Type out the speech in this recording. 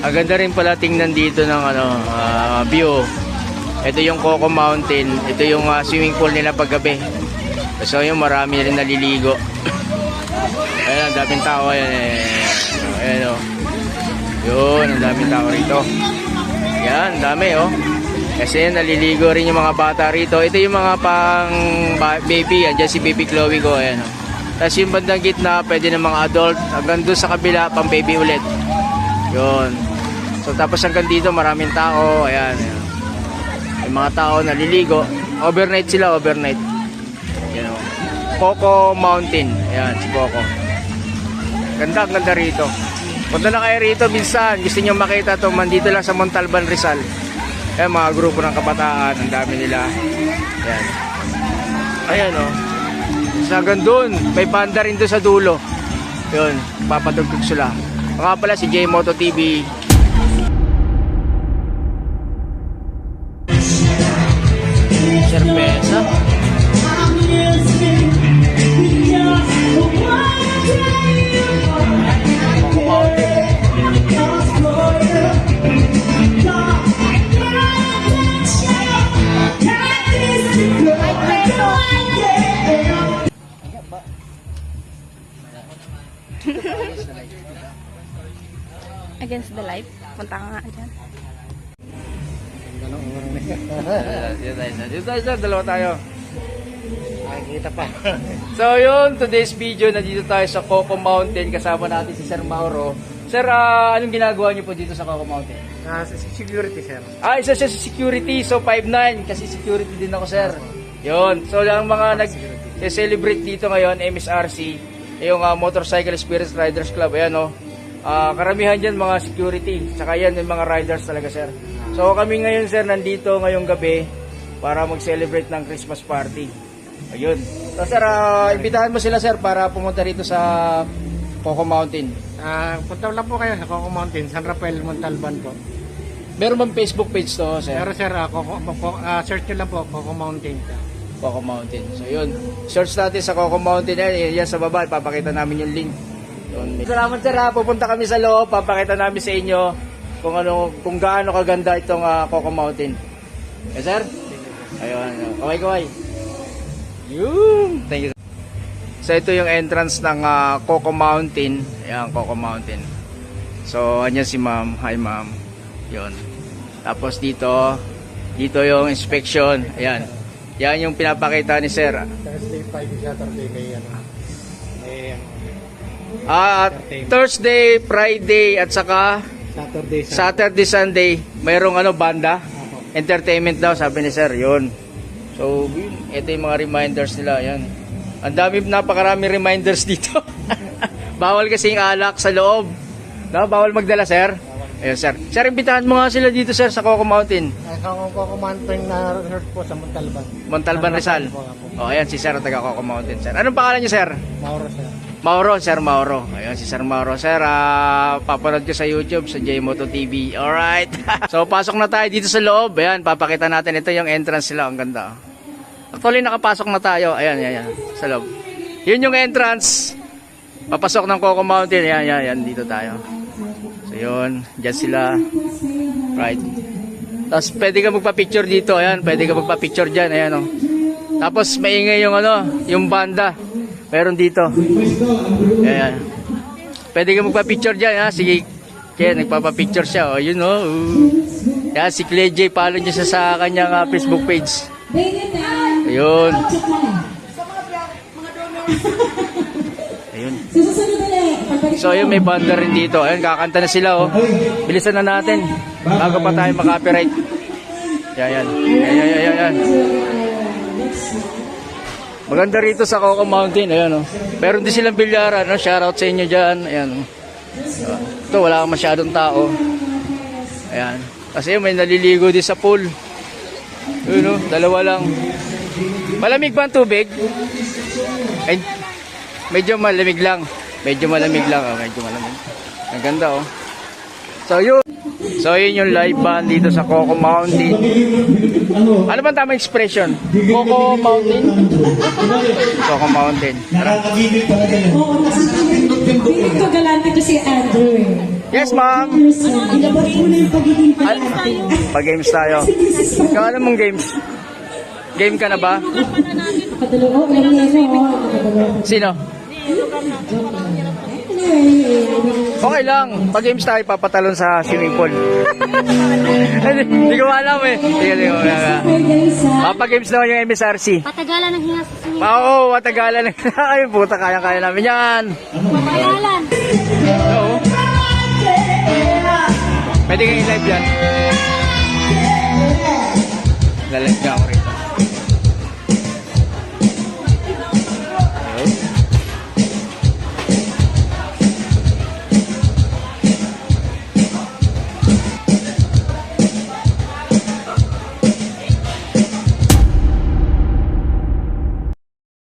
Ang ganda rin pala tingnan dito ng view. Ito yung Coco Mountain. Ito yung swimming pool nila paggabi. So yung marami rin naliligo. Ayan, ang daming tao. Ayan o. Yun, ang daming tao rito. Yan, dami o. Kasi naliligo rin yung mga bata rito. Ito yung mga pang baby. Andiyan si baby Chloe ko. Ayan o. Tapos yung bandang gitna, pwede ng mga adult. Hanggang doon sa kabila, pang baby ulit. Yun. So tapos hanggang dito, maraming tao. Ayan. Yung mga tao naliligo. Overnight sila, overnight. Yan o. Coco Mountain. Ayan, si Coco. Ganda, ang ganda rito. Punta na kayo rito minsan. Gusto nyo makita ito. Mandito lang sa Montalban, Rizal. Ayan, mga grupo ng kabataan. Ang dami nila. Ayan. Ayan o. So hanggang doon. May banda rin doon sa dulo. Yun, papatugtog sila. Mga pala si J-Moto TV. Cerveza. Against the light. Punta ka nga dyan. Dito tayo, dalawa tayo. Nakikita pa. So yun, today's video, nandito tayo sa Coco Mountain. Kasama natin si Sir Mauro. Sir, anong ginagawa niyo po dito sa Coco Mountain? Security, sir. Isa siya sa security. So 5'9", kasi security din ako, sir. Yun. So ang mga nag-celebrate dito ngayon, MSRC, yung Motorcycle Experience Riders Club. Ayan o. Karamihan dyan mga security. Saka yan yung mga riders talaga, sir. So kami ngayon, sir, nandito ngayong gabi para mag-celebrate ng Christmas party. Ayun. So sir, imbitahan mo sila, sir, para pumunta rito sa Coco Mountain. Punta lang po kayo sa Coco Mountain, San Rafael, Montalban po. Meron bang Facebook page to, sir? Pero sir, search nyo lang po, Coco Mountain. Coco Mountain. So yun, search natin sa Coco Mountain. Yan sa baba, ipapakita namin yung link. Yun. Salamat, sir, pupunta kami sa loob, papakita namin sa inyo kung gaano kaganda itong Coco Mountain. Yes, sir? Ayun, kaway. Yun. Thank you. So ito yung entrance ng Coco Mountain. Ayan, Coco Mountain. So andyan si ma'am. Hi ma'am. Yun. Tapos dito yung inspection. Ayan. Yan yung pinapakita ni sir. Thursday, Friday, Saturday, Thursday, Friday, at saka Saturday, Sunday, mayroong banda. Entertainment daw, sabi ni sir. Yun. So, ito yung mga reminders nila. Ayan. Ang dami, napakarami reminders dito. Bawal kasing alak sa loob. No? Bawal magdala, sir. Ayun, sir. Sir, imbitahan mo nga sila dito, sir, sa Coco Mountain. Coco Mountain na resort po sa Montalban. Montalban, Rizal. Ayan, si sir, taga Coco Mountain, sir. Anong pangalan niyo, sir? Mauro, sir. Mauro, Sir Mauro. Ayun, si Sir Mauro. Sir, papanood ko sa YouTube, sa J-Moto TV. Alright. So, pasok na tayo dito sa loob. Ayan, papakita natin. Ito yung entrance nila. Ang ganda. Actually, nakapasok na tayo. Ayan, sa loob. Yun yung entrance. Papasok ng Coco Mountain. Ayan, dito tayo. So, yun. Diyan sila. Right. Tapos, pwede ka magpa-picture dito. Ayan, pwede ka magpa-picture dyan. Ayan, o. Tapos, maingay yung yung banda. Meron dito. Ayan. Pwede ka magpa-picture dyan, ha? Sige. Kaya, nagpapa-picture siya. O, yun, o. Yan, si Clay J. Follow niyo siya sa kanyang Facebook page. Ayun. Ayun. So, yun, may banda rin dito. Ayun, kakanta na sila, oh. Bilisan na natin. Bago pa tayo maka-copyright. Yan. Ayan. Maganda rito sa Coco Mountain. Ayan, oh. Meron din silang bilyaran. Shoutout sa inyo dyan. Ayan, oh. Ito, wala kang masyadong tao. Ayan. Kasi may naliligo din sa pool. Ayun, oh. Dalawa lang. Malamig ba ang tubig? Ay, medyo malamig lang. Oh, medyo malamig. Ang ganda, oh. So yun yung live band dito sa Coco Mountain. Ano ba tamang expression? Coco Mountain? Coco Mountain. Oo, feeling ko galante ko si Andrew. Yes, ma'am. Pag-games tayo. Ikaw, ano mong games? Game ka na ba? Sino? Okay lang. Pag-games tayo, papatalon sa swimming pool. Hindi ko alam eh. Sige. Pag-games naman yung MSRC. Patagalan ng hinga sa swimming. Oo, matagalan. Ay, puta, kaya-kaya namin yan. Patagalan. Oo. Pwede kang i-live yan. Lalive ka ako rin.